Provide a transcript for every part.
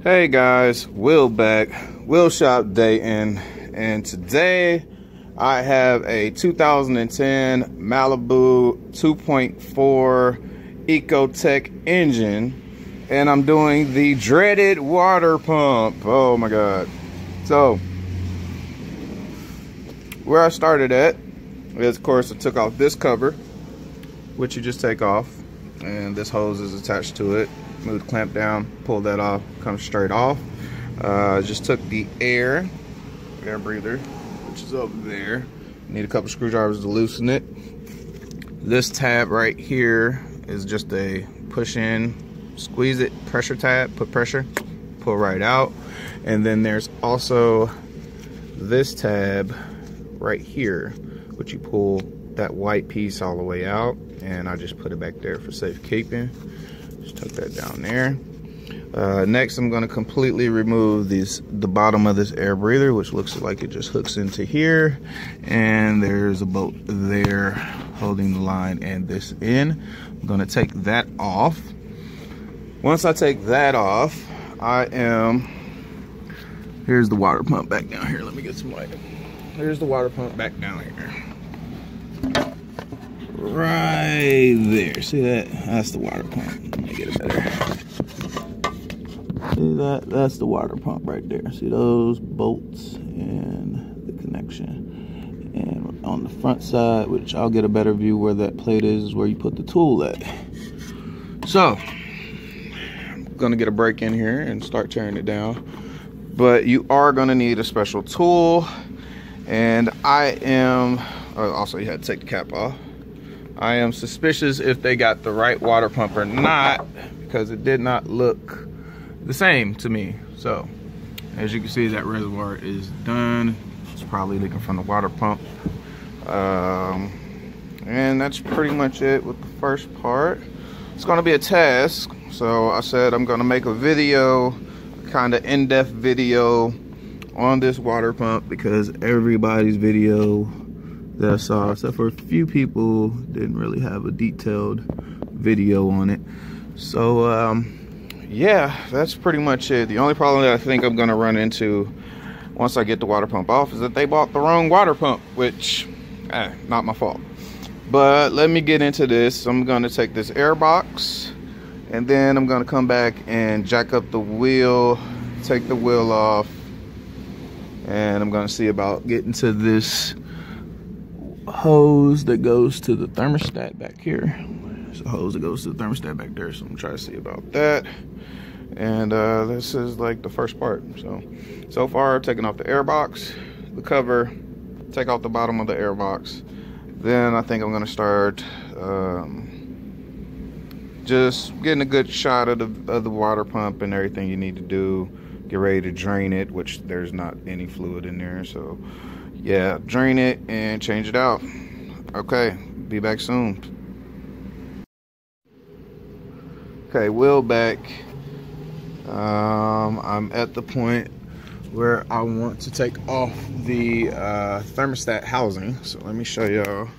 Hey guys, Will back, Will Shop Dayton, and today I have a 2010 Malibu 2.4 Ecotec engine, and I'm doing the dreaded water pump. Oh my god. So where I started at is, of course, I took off this cover, which you just take off, and this hose is attached to it. Move the clamp down, pull that off, comes straight off. Just took the air breather, which is over there. Need a couple screwdrivers to loosen it. This tab right here is just a push in, squeeze it, pressure tab, put pressure, pull right out. And then there's also this tab right here, which you pull that white piece all the way out, and I just put it back there for safekeeping. Just tuck that down there. Next, I'm going to completely remove the bottom of this air breather, which looks like it just hooks into here, and there's a bolt there holding the line and this in. I'm going to take that off. Once I take that off, here's the water pump back down here. Let me get some light. Here's the water pump back down here. Right there. See that? That's the water pump. Let me get it better. See that? That's the water pump right there. See those bolts and the connection. And on the front side, which I'll get a better view where that plate is where you put the tool at. So, I'm gonna get a brake in here and start tearing it down. But you are gonna need a special tool. And also you had to take the cap off. I am suspicious if they got the right water pump or not, because it did not look the same to me. So, as you can see, that reservoir is done. It's probably leaking from the water pump. And that's pretty much it with the first part. It's gonna be a test. So I said I'm gonna make a video, kind of in-depth video on this water pump, because everybody's video that I saw, except for a few people, didn't really have a detailed video on it. So yeah, that's pretty much it. The only problem that I think I'm gonna run into once I get the water pump off is that they bought the wrong water pump, which not my fault. But let me get into this. I'm gonna take this air box, and then I'm gonna come back and jack up the wheel, take the wheel off, and I'm gonna see about getting to this hose that goes to the thermostat back here. There's a hose that goes to the thermostat back there, so I'm gonna try to see about that. And this is like the first part. So far, taking off the air box, the cover, take off the bottom of the air box. Then I think I'm gonna start just getting a good shot of the water pump and everything you need to do. Get ready to drain it, which there's not any fluid in there, so yeah, drain it and change it out. Okay, be back soon. Okay, Will back. I'm at the point where I want to take off the thermostat housing. So let me show y'all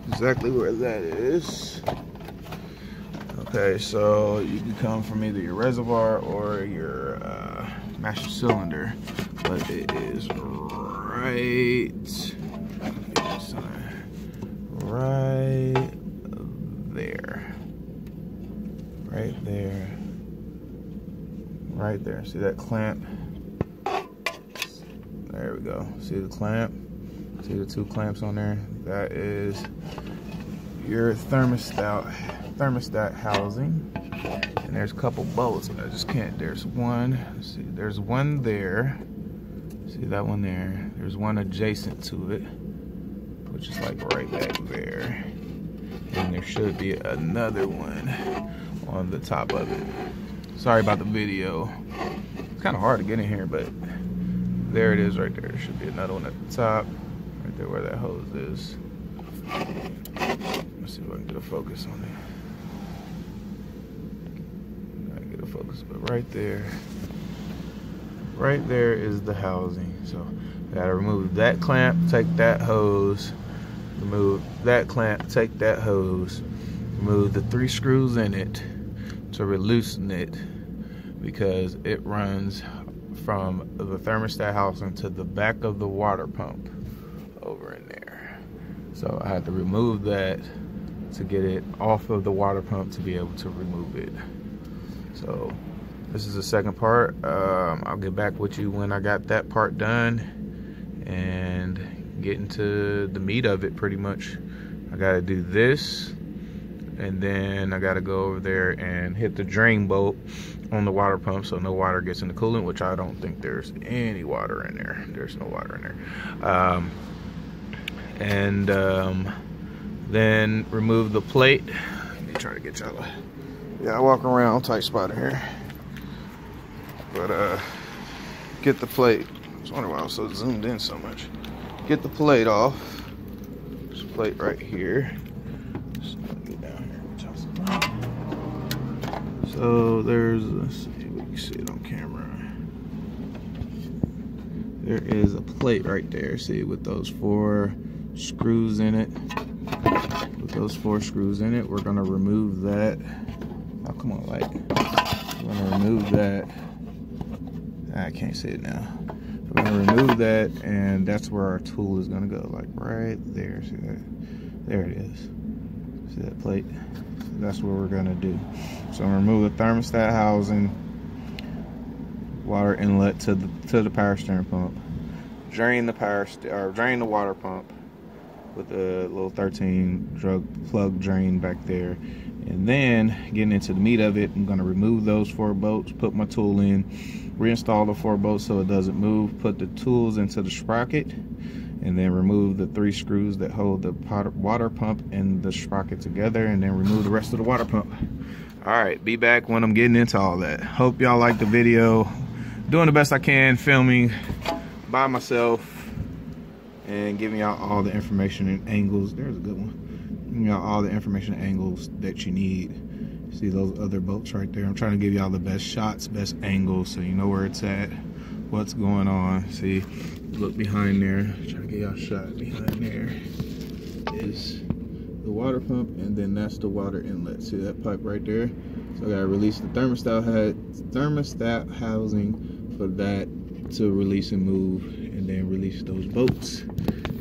exactly where that is. Okay, so you can come from either your reservoir or your master cylinder, but it is right there. See that clamp? There we go. See the clamp? See the two clamps on there? That is your thermostat housing. And there's a couple bolts, but I just can't. There's one. See, there's one there. See that one there? There's one adjacent to it, which is like right back there. And there should be another one on the top of it. Sorry about the video. It's kind of hard to get in here, but there it is right there. There should be another one at the top, right there where that hose is. Let's see if I can get a focus on it. I get a focus, but right there is the housing. So I gotta remove that clamp, take that hose, remove that clamp, take that hose, remove the 3 screws in it to loosen it, because it runs from the thermostat housing to the back of the water pump over in there. So I had to remove that to get it off of the water pump to be able to remove it. So this is the second part. I'll get back with you when I got that part done and get into the meat of it pretty much. I gotta do this, and then I gotta go over there and hit the drain bolt on the water pump so no water gets in the coolant, which I don't think there's any water in there. There's no water in there. Then remove the plate. Let me try to get y'all I walk around tight spot in here. But get the plate. I was wondering why I was so zoomed in so much. Get the plate off. This plate right here. Get down here. So there's, let's see if we can see it on camera. There is a plate right there. See, with those 4 screws in it. With those 4 screws in it, we're gonna remove that. Oh, come on, light. We're gonna remove that. I can't see it now. We're gonna remove that, and that's where our tool is gonna go, like right there. See that? There it is. See that plate? So that's what we're gonna do. So I'm gonna remove the thermostat housing, water inlet to the power steering pump. Drain the water pump with a little 13 plug drain back there. And then getting into the meat of it, I'm gonna remove those 4 bolts, put my tool in, reinstall the 4 bolts so it doesn't move, put the tools into the sprocket, and then remove the 3 screws that hold the water pump and the sprocket together, and then remove the rest of the water pump. All right, be back when I'm getting into all that. Hope y'all like the video. Doing the best I can, filming by myself and giving y'all all the information and angles. There's a good one. Giving y'all all the information and angles that you need. See those other bolts right there? I'm trying to give y'all the best shots, best angles, so you know where it's at, what's going on. See, look behind there. Trying to get y'all a shot. Behind there is the water pump, and then that's the water inlet. See that pipe right there? So I gotta release the thermostat housing for that to release and move, and then release those bolts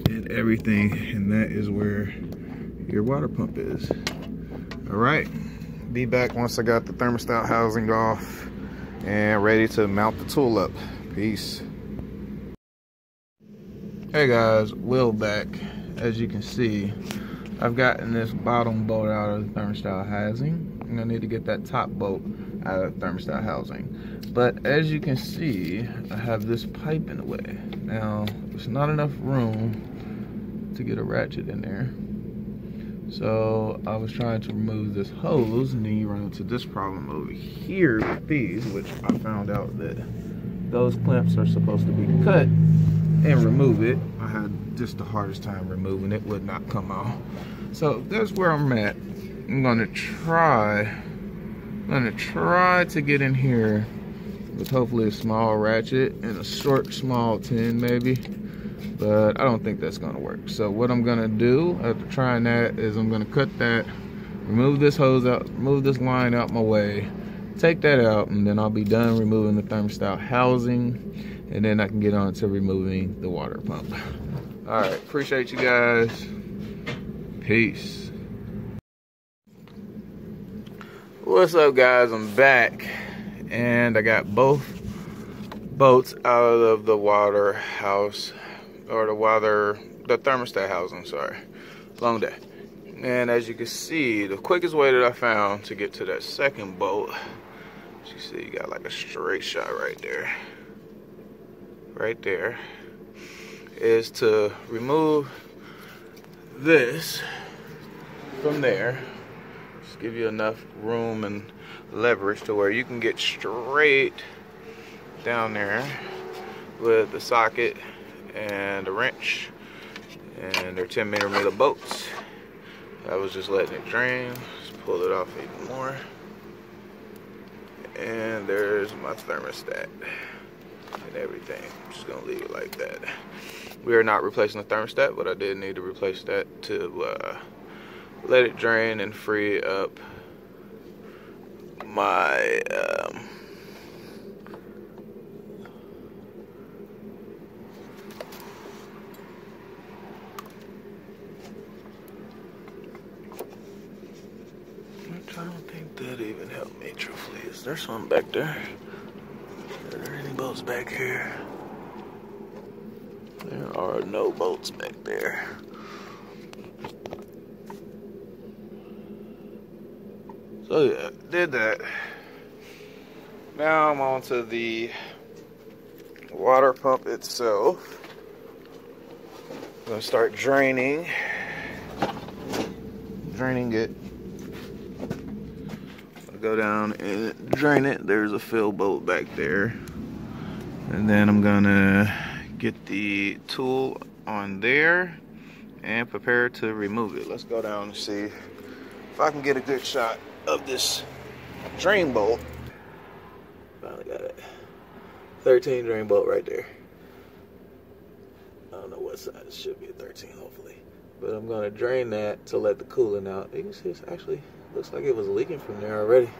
and everything, and that is where your water pump is. All right, be back once I got the thermostat housing off and ready to mount the tool up. Peace. Hey guys, Will back. As you can see, I've gotten this bottom bolt out of the thermostat housing. I'm gonna need to get that top bolt out of the thermostat housing. But as you can see, I have this pipe in the way. Now, there's not enough room to get a ratchet in there. So I was trying to remove this hose, and then you run into this problem over here with these, which I found out that those clamps are supposed to be cut and remove it. I had just the hardest time removing it, would not come off. So that's where I'm at. I'm gonna try to get in here with hopefully a small ratchet and a short, small 10 maybe. But I don't think that's gonna work. So what I'm gonna do after trying that is I'm gonna cut that, remove this hose out, remove this line out my way, take that out, and then I'll be done removing the thermostat housing, and then I can get on to removing the water pump. All right, appreciate you guys. Peace. What's up guys, I'm back, and I got both bolts out of the water house, or the thermostat housing, sorry. Long day. And as you can see, the quickest way that I found to get to that second bolt, as you see, you got like a straight shot right there. Right there. Is to remove this from there. Just give you enough room and leverage to where you can get straight down there with the socket and a wrench, and they're 10mm bolts. I was just letting it drain. Just pull it off even more, and there's my thermostat and everything. I'm just gonna leave it like that. We are not replacing the thermostat, but I did need to replace that to let it drain and free up my Is there something back there? Are there any boats back here? There are no boats back there. So yeah, did that. Now I'm on to the water pump itself. I'm gonna start draining it. I'll go down and drain it. There's a fill boat back there. And then I'm gonna get the tool on there and prepare to remove it. Let's go down and see if I can get a good shot of this drain bolt. Finally got it. 13 drain bolt right there. I don't know what size. It should be a 13 hopefully. But I'm gonna drain that to let the coolant out. You can see it's actually looks like it was leaking from there already.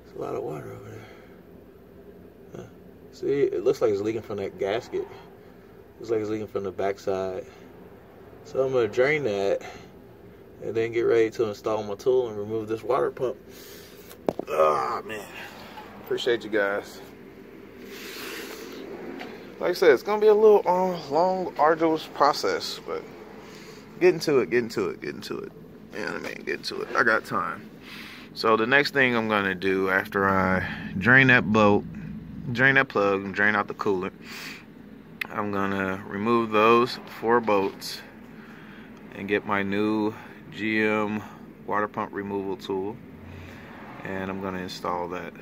There's a lot of water over there. Huh. See, it looks like it's leaking from that gasket. Looks like it's leaking from the backside. So I'm gonna drain that and then get ready to install my tool and remove this water pump. Oh man, appreciate you guys. Like I said, it's gonna be a little long, arduous process, but get into it. Yeah, I mean, get into it. I got time. So the next thing I'm gonna do after I drain that bolt, drain that plug, and drain out the coolant, I'm gonna remove those 4 bolts and get my new GM water pump removal tool, and I'm gonna install that.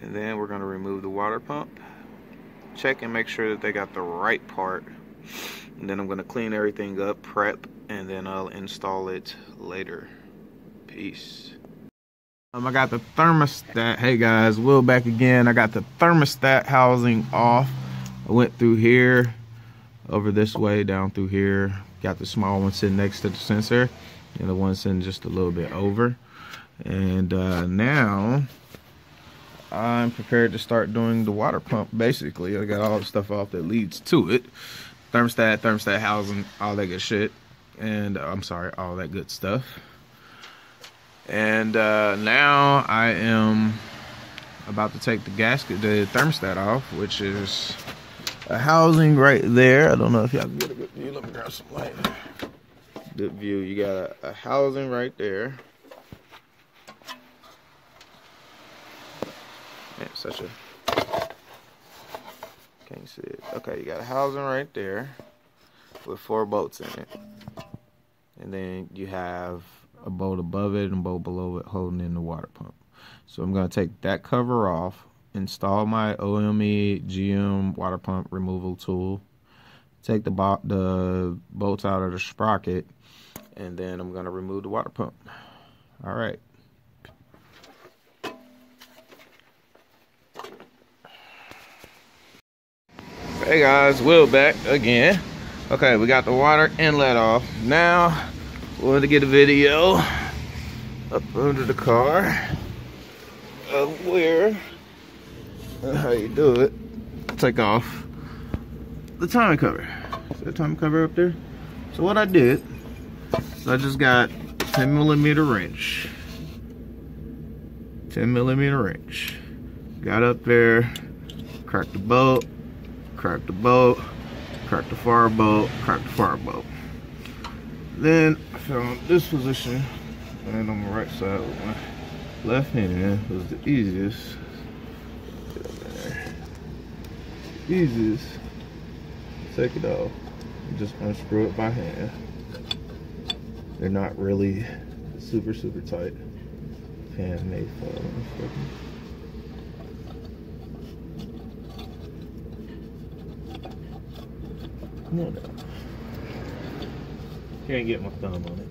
And then we're gonna remove the water pump, check and make sure that they got the right part, and then I'm gonna clean everything up, prep, and then I'll install it later. Peace. I got the thermostat. Hey guys, Will back again. I got the thermostat housing off. I went through here, over this way, down through here. Got the small one sitting next to the sensor, and the one sitting just a little bit over. And now I'm prepared to start doing the water pump. Basically, I got all the stuff off that leads to it. Thermostat housing, all that good shit. And I'm sorry, all that good stuff. And now I am about to take the thermostat off, which is a housing right there. I don't know if y'all can get a good view. Let me grab some light. Good view. You got a housing right there. Man, such a... Can't see it. Okay, you got a housing right there with 4 bolts in it. And then you have a bolt above it and a bolt below it holding in the water pump. So I'm going to take that cover off, install my OME GM water pump removal tool, take the bolts out of the sprocket, and then I'm going to remove the water pump. All right. Hey guys, Will back again. Okay, we got the water inlet off. Now, we want to get a video up under the car of where and how you do it. Take off the timing cover. See the timing cover up there? So what I did, I just got 10mm wrench. 10mm wrench. Got up there, cracked the bolt, cracked the bolt, cracked the fire bolt, cracked the fire bolt. Then I found this position, and on the right side with my left hand was the easiest. Get up there. Easiest. Take it off and just unscrew it by hand. They're not really super tight. Handmade for Come on now. Can't get my thumb on it.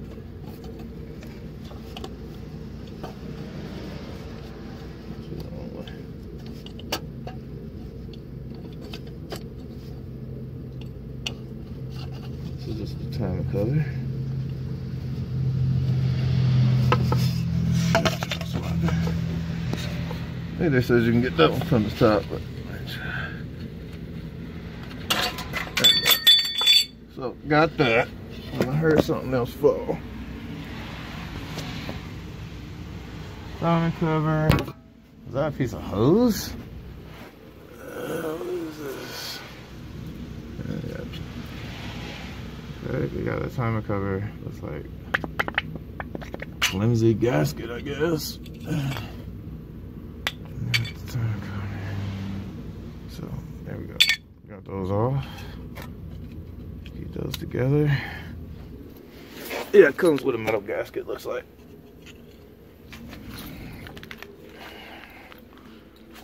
This is just the timing cover. I think they says you can get that one from the top, but so got that. And I heard something else fall. timing cover. Is that a piece of hose? What is this? Okay, we got a timing cover. Looks like flimsy gasket, I guess. So there we go. Got those off. Keep those together. Yeah, it comes with a metal gasket, looks like.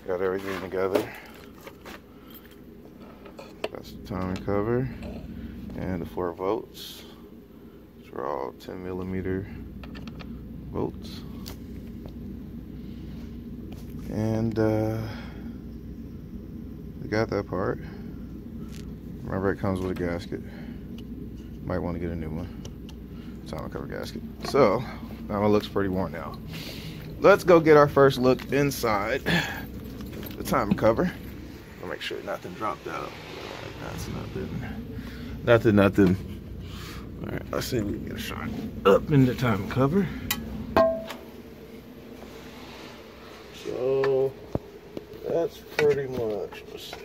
Got everything together. That's the timing cover and the 4 volts. Which are all 10mm bolts. And we got that part. Remember, it comes with a gasket. Might want to get a new one. Timing cover gasket. So that one looks pretty worn now. Let's go get our first look inside the timing cover. I'll make sure nothing dropped out. That's nothing. All right, let's see if we can get a shot up in the timing cover. So that's pretty much, let's see,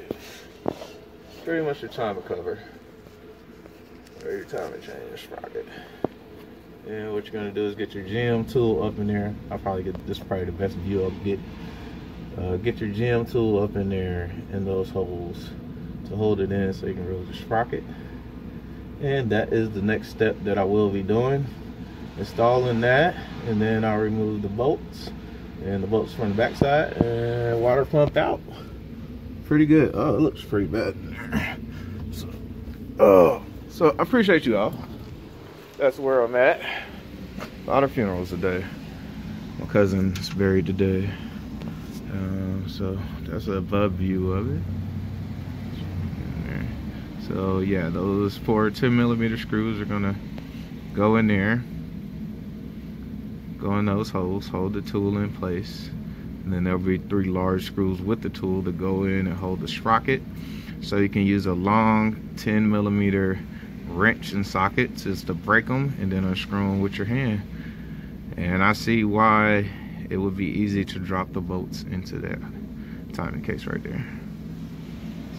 pretty much your timing cover, or your timing chain, your sprocket. And what you're gonna do is get your GM tool up in there. I'll probably get this, probably the best view I'll get. Get your GM tool up in there in those holes to hold it in so you can roll the sprocket. And that is the next step that I will be doing, installing that, and then I'll remove the bolts and the bolts from the backside and water pump out. Pretty good. Oh, it looks pretty bad in there. So I appreciate you all. That's where I'm at. A lot of funerals today. My cousin is buried today. So that's an above view of it. So yeah, those 4 10mm screws are gonna go in there, go in those holes, hold the tool in place, and then there'll be 3 large screws with the tool to go in and hold the sprocket. So you can use a long 10mm wrench and socket just to break them, and then unscrew them with your hand. And I see why it would be easy to drop the bolts into that timing case right there.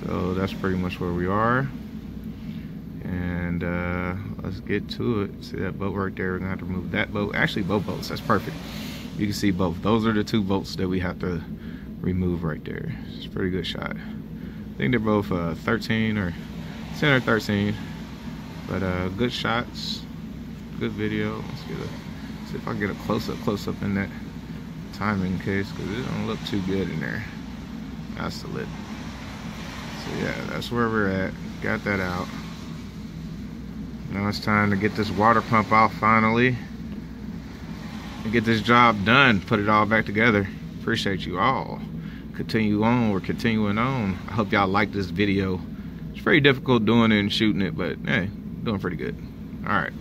So that's pretty much where we are. And let's get to it. See that bolt right there? We're gonna have to remove that bolt. Actually, both bolts. That's perfect. You can see both. Those are the 2 bolts that we have to remove right there. It's a pretty good shot. I think they're both 13 or 10 or 13. But good shots, good video. Let's see if I can get a close up in that timing case, because it don't look too good in there. That's the lid. So yeah, that's where we're at. Got that out. Now it's time to get this water pump out finally and get this job done. Put it all back together. Appreciate you all. Continue on. We're continuing on. I hope y'all like this video. It's pretty difficult doing it and shooting it, but hey, doing pretty good. All right.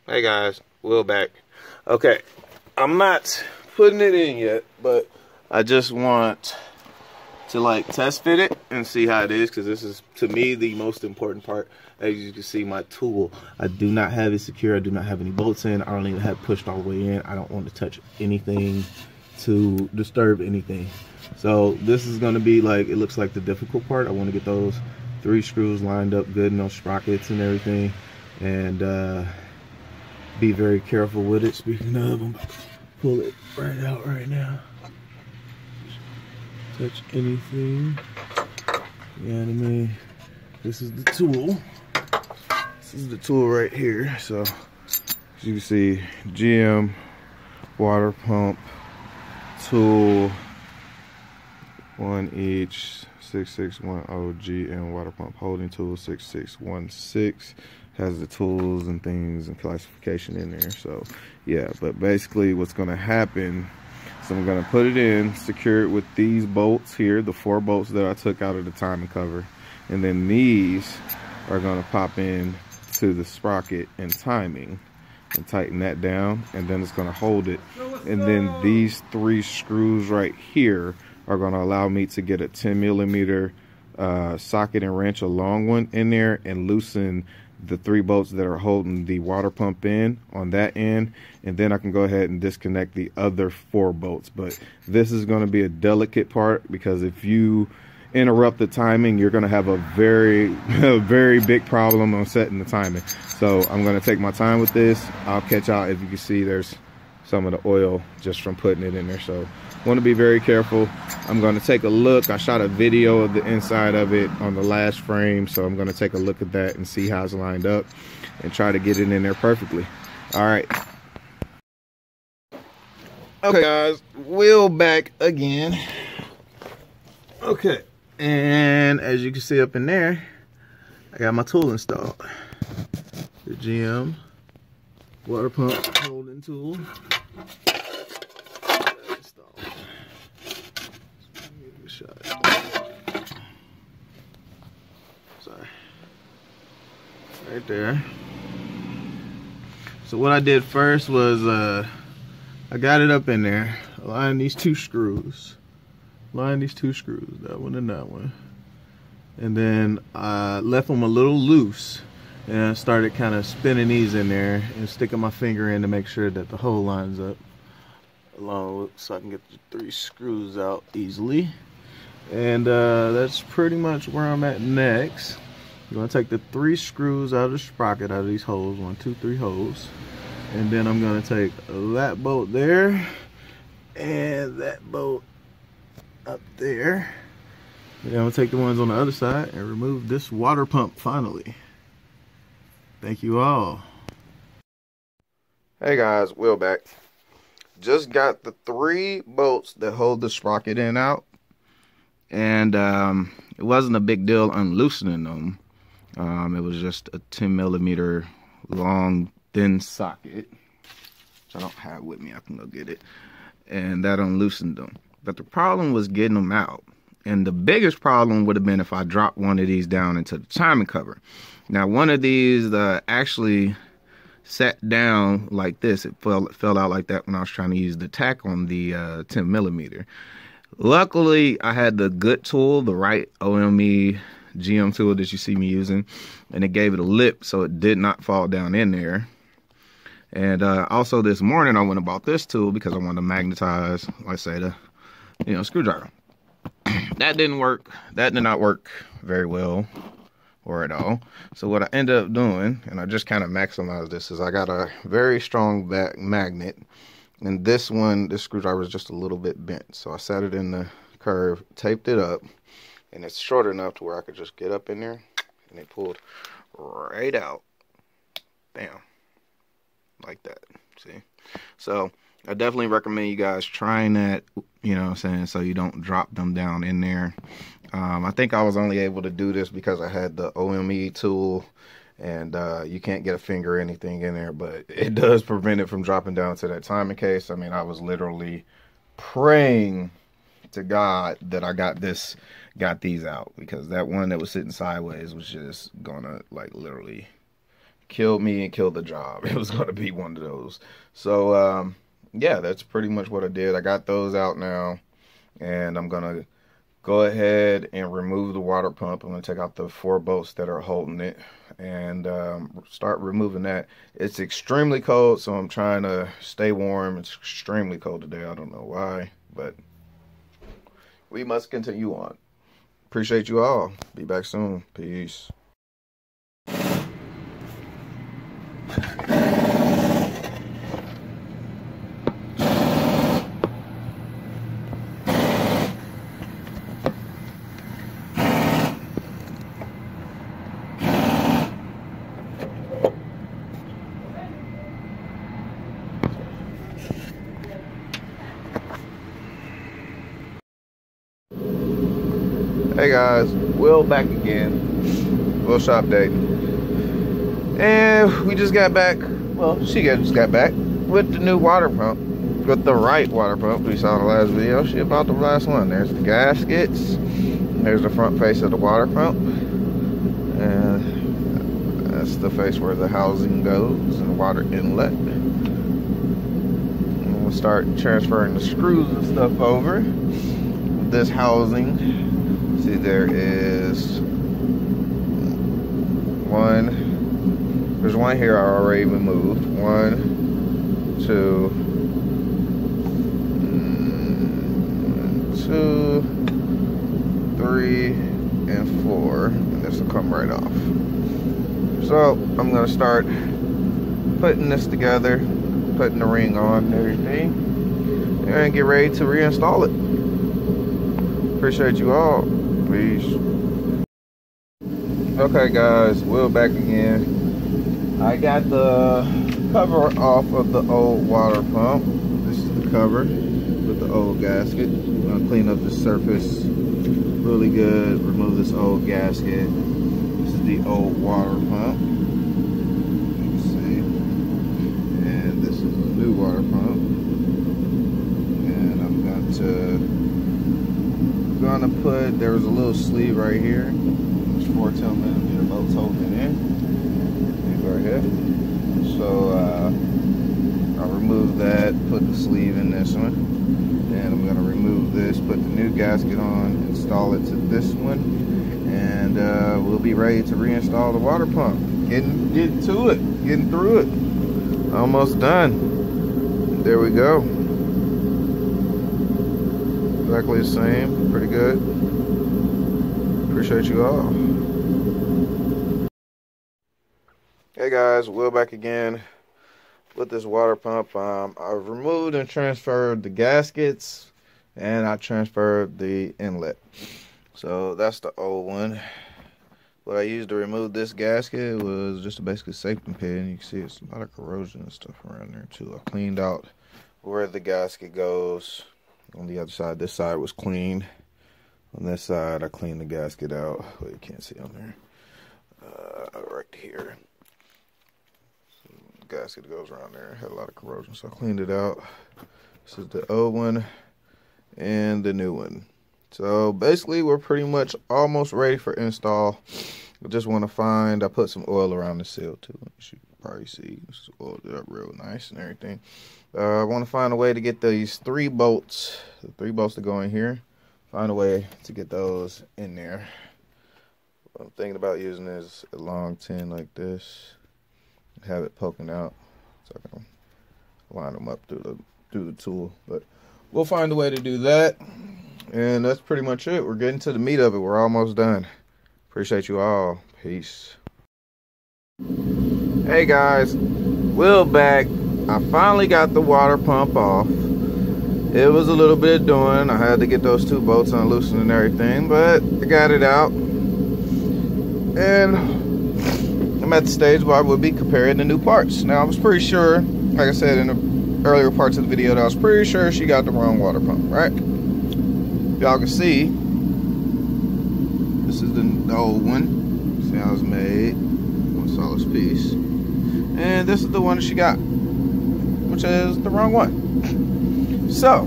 Hey guys, Will back. Okay, I'm not putting it in yet, but I just want to like test fit it and see how it is, because this is, to me, the most important part. As you can see, my tool, I do not have it secure. I do not have any bolts in. I don't even have it pushed all the way in. I don't want to touch anything to disturb anything. So this is going to be like, it looks like the difficult part. I want to get those 3 screws lined up good and those sprockets and everything, and be very careful with it. Speaking of, I'm about to pull it right out right now. Touch anything. You know what I mean? This is the tool. This is the tool right here. So as you can see, GM, water pump, tool, 1 each, 6610 GM water pump holding tool, 6616. Has the tools and things and classification in there. So yeah, but basically what's going to happen, So I'm gonna put it in, secure it with these bolts here, the 4 bolts that I took out of the timing cover. And then these are gonna pop in to the sprocket and timing and tighten that down, and then it's gonna hold it. And then these 3 screws right here are gonna allow me to get a 10mm socket and wrench, a long one, in there and loosen the 3 bolts that are holding the water pump in on that end, and then I can go ahead and disconnect the other 4 bolts. But this is going to be a delicate part, because if you interrupt the timing, you're going to have a very big problem on setting the timing. So I'm going to take my time with this. I'll catch out. If you can see, there's some of the oil just from putting it in there, so want to be very careful. I'm going to take a look. I shot a video of the inside of it on the last frame, so I'm going to take a look at that and see how it's lined up and try to get it in there perfectly. All right. Okay, guys, wheel back again. Okay, and as you can see up in there, I got my tool installed. The GM water pump holding tool. Sorry. Right there. So what I did first was I got it up in there, aligned these 2 screws. Line these 2 screws, that one and that one. And then I left them a little loose, and I started kind of spinning these in there and sticking my finger in to make sure that the hole lines up along with, so I can get the 3 screws out easily. And that's pretty much where I'm at next. You're gonna take the 3 screws out of the sprocket, out of these holes, 1, 2, 3 holes. And then I'm gonna take that bolt there and that bolt up there. And then I'm gonna take the ones on the other side and remove this water pump finally. Thank you all. Hey guys, wheel back. Just got the 3 bolts that hold the sprocket in out. And it wasn't a big deal unloosening them. It was just a 10mm long thin socket, which I don't have with me. I can go get it, and that unloosened them. But the problem was getting them out, and the biggest problem would have been if I dropped one of these down into the timing cover. Now one of these actually sat down like this. It fell out like that when I was trying to use the tack on the 10mm. Luckily, I had the good tool, the right OME GM tool that you see me using, and it gave it a lip so it did not fall down in there. And also this morning I went and bought this tool because I wanted to magnetize, let's say, the screwdriver. That didn't work. That did not work very well or at all. So what I ended up doing, and I just kind of maximized this, is I got a very strong back magnet. And this screwdriver is just a little bit bent. So I set it in the curve, taped it up, and it's short enough to where I could just get up in there, and it pulled right out. Bam. Like that. See? So I definitely recommend you guys trying that, so you don't drop them down in there. I think I was only able to do this because I had the OME tool, and you can't get a finger or anything in there, but it does prevent it from dropping down to that timing case. I mean, I was literally praying to God that I got these out, because that one that was sitting sideways was just gonna literally kill me and kill the job. It was gonna be one of those. So yeah, that's pretty much what I did. I got those out now, and I'm gonna go ahead and remove the water pump. I'm gonna take out the 4 bolts that are holding it and start removing that. It's extremely cold, so I'm trying to stay warm. It's extremely cold today. I don't know why, but we must continue on. Appreciate you all. Be back soon. Peace. Hey guys, Will back again. Will shop day. And we just got back, well, she just got back with the new water pump with the right water pump we saw in the last video. She about the last one. There's the gaskets. There's the front face of the water pump. And that's the face where the housing goes and the water inlet. And we'll start transferring the screws and stuff over. This housing, see there is there's one here I already removed. 1, 2, 3, and 4, and this will come right off. So I'm gonna start putting this together, putting the ring on and everything, and get ready to reinstall it. Appreciate you all. Peace. Okay guys, we're back again. I got the cover off of the old water pump. This is the cover with the old gasket. I'm gonna clean up the surface really good, remove this old gasket. This is the old water pump, you can see, and this is the new water pump. And I'm gonna put, there was a little sleeve right here. There's 4 10mm bolts holding it in. Right here. So I'll remove that, put the sleeve in this one, and I'm going to remove this, put the new gasket on, install it to this one, and we'll be ready to reinstall the water pump. Getting to it, getting through it. Almost done. There we go. Exactly the same, pretty good. Appreciate you all. Hey guys, Will back again with this water pump. I've removed and transferred the gaskets, and I transferred the inlet. So that's the old one. What I used to remove this gasket was just a basically safety pin. You can see it's a lot of corrosion and stuff around there too. I cleaned out where the gasket goes. On the other side, this side was clean. On this side, I cleaned the gasket out. Well, you can't see on there. Right here. Gasket goes around there. It had a lot of corrosion, so I cleaned it out. This is the old one and the new one. So basically we're pretty much almost ready for install. I just want to find, I put some oil around the seal too, as you can probably see. It's oiled up real nice and everything. I want to find a way to get these 3 bolts, the 3 bolts that go in here, find a way to get those in there. What I'm thinking about using is a long tin like this. Have it poking out so I can line them up through the tool, but we'll find a way to do that, and that's pretty much it. We're getting to the meat of it. We're almost done. Appreciate you all. Peace. Hey guys, Will back. I finally got the water pump off. It was a little bit doing. I had to get those 2 bolts unloosened and everything, but I got it out, and I'm at the stage where I would be comparing the new parts. Now I was pretty sure, like I said in the earlier parts of the video, that I was pretty sure she got the wrong water pump, right? Y'all can see, this is the old one. See how it's made, one solid piece. And this is the one that she got, which is the wrong one. So,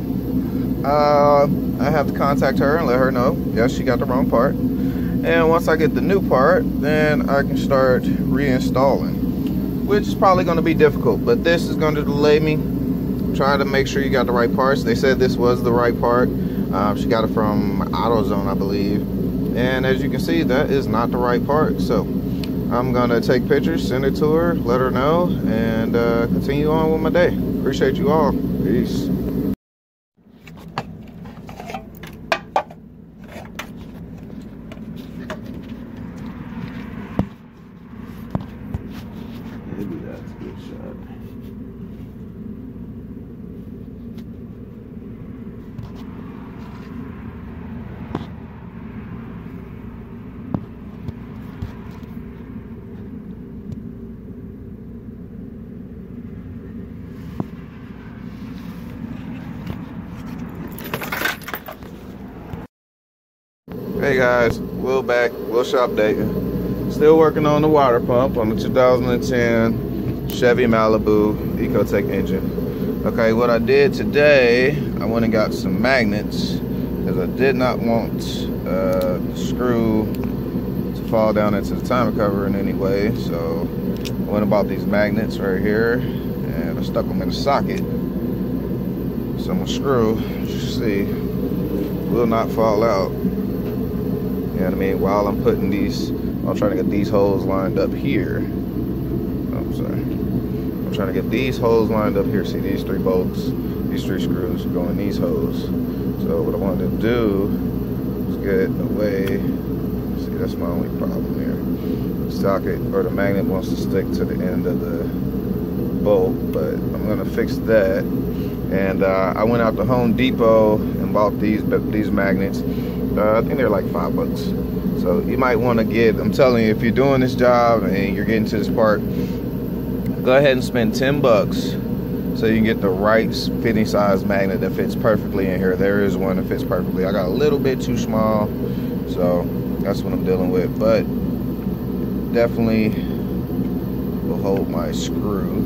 I have to contact her and let her know, yes, she got the wrong part. And once I get the new part, then I can start reinstalling, which is probably going to be difficult, but this is going to delay me. Try to make sure you got the right parts. They said this was the right part. She got it from AutoZone, I believe. And as you can see, that is not the right part. So I'm going to take pictures, send it to her, let her know, and continue on with my day. Appreciate you all. Peace. Maybe that's a good shot. Hey guys, Will back, Will Shop Dayton. Still working on the water pump on the 2010 Chevy Malibu Ecotec engine. Okay, what I did today, I went and got some magnets because I did not want the screw to fall down into the timer cover in any way. So I went and bought these magnets right here and I stuck them in the socket. So my screw, as you see, will not fall out. You know what I mean? While I'm putting these, I'm trying to get these holes lined up here. Oh, I'm sorry. I'm trying to get these holes lined up here. See these 3 bolts, these 3 screws go in these holes. So what I wanted to do is get a way. See, that's my only problem here. The socket or the magnet wants to stick to the end of the bolt, but I'm gonna fix that. And I went out to Home Depot and bought these magnets. I think they're like $5. So you might want to get, I'm telling you, if you're doing this job and you're getting to this part, go ahead and spend $10 so you can get the right fitting size magnet that fits perfectly in here. There is one that fits perfectly. I got a little bit too small, so that's what I'm dealing with, but definitely will hold my screw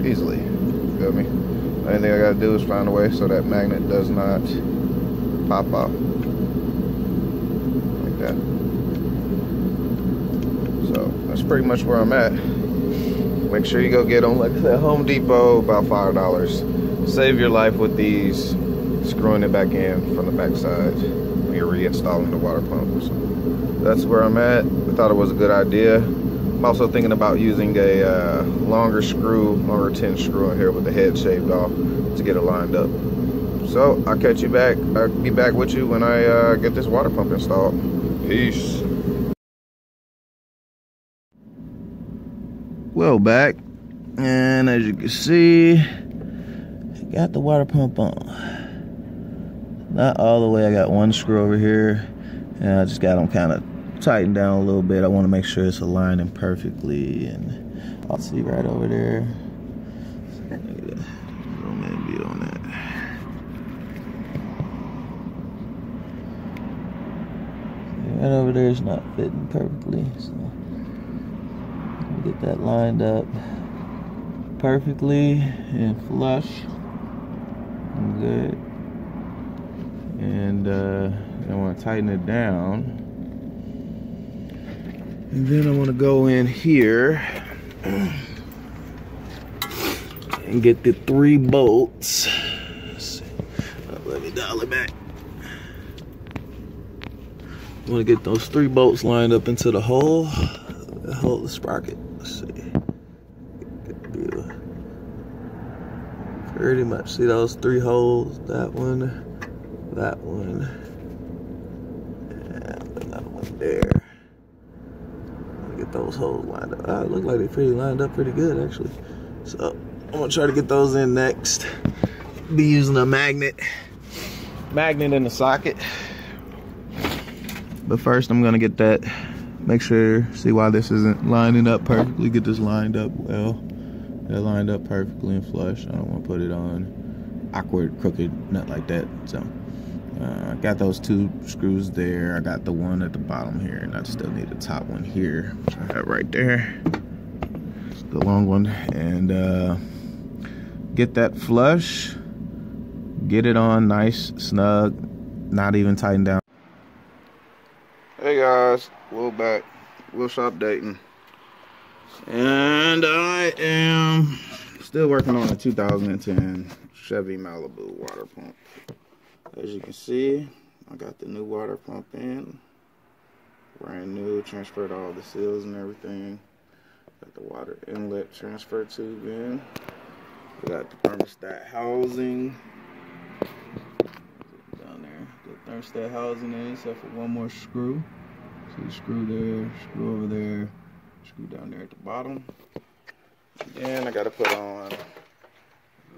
easily. You feel me? The only thing I gotta do is find a way so that magnet does not pop off like that. So that's pretty much where I'm at. Make sure you go get them, like at Home Depot, about $5. Save your life with these, screwing it back in from the back side when you're reinstalling the water pump. So that's where I'm at. I thought it was a good idea. I'm also thinking about using a longer 10 screw in here with the head shaved off to get it lined up. So I'll catch you back. I'll be back with you when I get this water pump installed. Peace. Well, back, and as you can see, got the water pump on. Not all the way. I got one screw over here, and I just got them kind of tightened down a little bit. I want to make sure it's aligning perfectly, and I'll see right over there. View on that. Right over there is not fitting perfectly, so get that lined up perfectly and flush and good. And I want to tighten it down, and then I want to go in here and get the 3 bolts. Let me dial it back. I want to get those 3 bolts lined up into the hole that hold the sprocket. Let's see. Good deal. Pretty much. See those 3 holes? That one, and another one there. Get those holes lined up. It looks like they pretty lined up pretty good actually. So I'm gonna try to get those in next. Be using a magnet in the socket. But first I'm gonna get that, make sure, see why this isn't lining up perfectly. Get this lined up well. That lined up perfectly and flush. I don't wanna put it on awkward, crooked, not like that. So I got those 2 screws there. I got the one at the bottom here, and I still need the top one here, which I have right there, the long one. And get that flush, get it on nice, snug, not even tightened down. Hey guys, Will back, Will Shop Dayton, and I am still working on a 2010 Chevy Malibu water pump. As you can see, I got the new water pump in, brand new, transferred all the seals and everything. Got the water inlet transfer tube in. We got the thermostat housing down there. The thermostat housing in, except for one more screw. See the screw there, screw over there, screw down there at the bottom. And I got to put on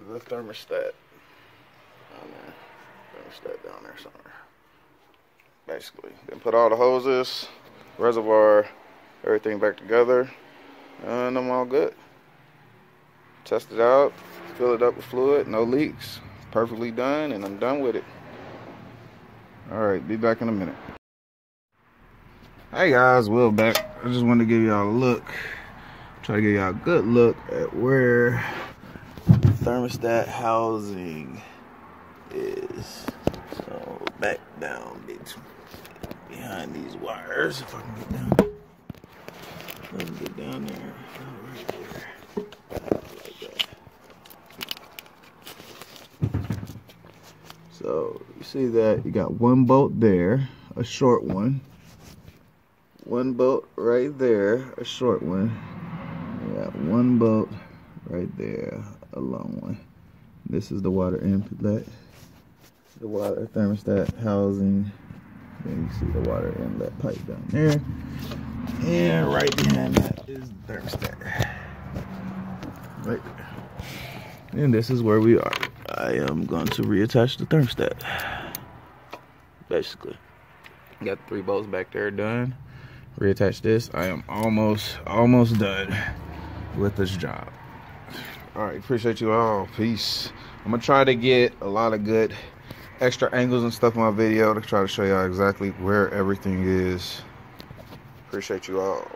the thermostat down there. Thermostat down there somewhere. Basically, then put all the hoses, reservoir, everything back together, and I'm all good. Test it out, fill it up with fluid, no leaks, perfectly done, and I'm done with it. Alright, be back in a minute. Hey guys, Will back. I just wanted to give y'all a look Try to give y'all a good look at where the thermostat housing is. So back down behind these wires, if I can get down. If I can get down there, right there. Like that. So you see that you got one bolt there, a short one. One bolt right there, a short one. You got one bolt right there, a long one. This is the water inlet, the water thermostat housing. Then you see the water inlet pipe down there. And right behind that is the thermostat. Right there. And this is where we are. I am going to reattach the thermostat. Basically. Got 3 bolts back there done. Reattach this. I am almost done with this job. Alright, appreciate you all. Peace. I'm gonna try to get a lot of good extra angles and stuff in my video to try to show y'all exactly where everything is. Appreciate you all.